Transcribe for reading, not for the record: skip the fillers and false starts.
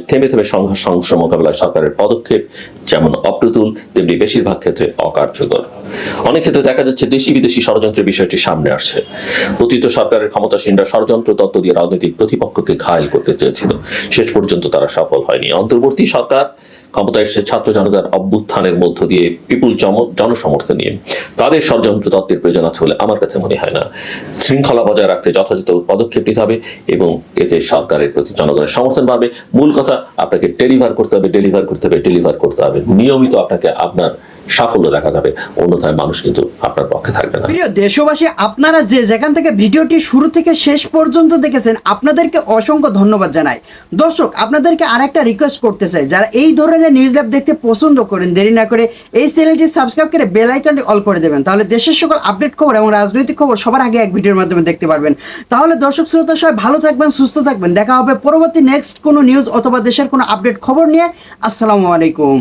থেমে থেমে সংঘর্ষ মোকাবেলায় সরকারের পদক্ষেপ যেমন অপ্রতুল, তেমনি বেশিরভাগ ক্ষেত্রে অকার্যকর। অনেক ক্ষেত্রে দেখা যাচ্ছে দেশি বিদেশি ষড়যন্ত্রের বিষয়টি সামনে আসছে। পতিত সরকারের ক্ষমতাসীনরা ষড়যন্ত্র তত্ত্ব দিয়ে রাজনৈতিক প্রতিপক্ষকে ঘায়েল করতে চেয়েছিল, শেষ পর্যন্ত তারা সফল হয়নি। অন্তর্বর্তী সরকার ক্ষমতায় এসেছে ছাত্র জনতার অভ্যুত্থানের মধ্য দিয়ে, বিপুল জনসমর্থন নিয়ে। তাদের ষড়যন্ত্র তত্ত্বের প্রয়োজন আছে বলে আমার কাছে মনে হয় না। শৃঙ্খলা বজায় রাখতে যথাযথ পদক্ষেপ নিতে হবে এবং এতে সরকারের প্রতি জনগণের সমর্থন বাড়বে। মূল কথা, আপনাকে ডেলিভার করতে হবে। নিয়মিত আপনাকে আপনার সাফল্য দেখা যাবে, অন্যথায় মানুষ কিন্তু আপনার পক্ষে থাকবে না। প্রিয় দেশবাসী, আপনারা যে যেখান থেকে ভিডিওটি শুরু থেকে শেষ পর্যন্ত দেখেছেন, আপনাদেরকে অসংখ্য ধন্যবাদ জানাই। দর্শক, আপনাদেরকে আরেকটা রিকোয়েস্ট করতে চাই, যারা এই ধরনের নিউজ ল্যাব দেখতে পছন্দ করেন, দেরি না করে এই চ্যানেলটি সাবস্ক্রাইব করে বেল আইকনটি অল করে দেবেন। তাহলে দেশের সকল আপডেট খবর এবং রাজনৈতিক খবর সবার আগে এক ভিডিওর মাধ্যমে দেখতে পারবেন। তাহলে দর্শক শ্রোতা সবাই ভালো থাকবেন, সুস্থ থাকবেন। দেখা হবে পরবর্তী নেক্সট কোনো নিউজ অথবা দেশের কোনো আপডেট খবর নিয়ে। আসসালামু আলাইকুম।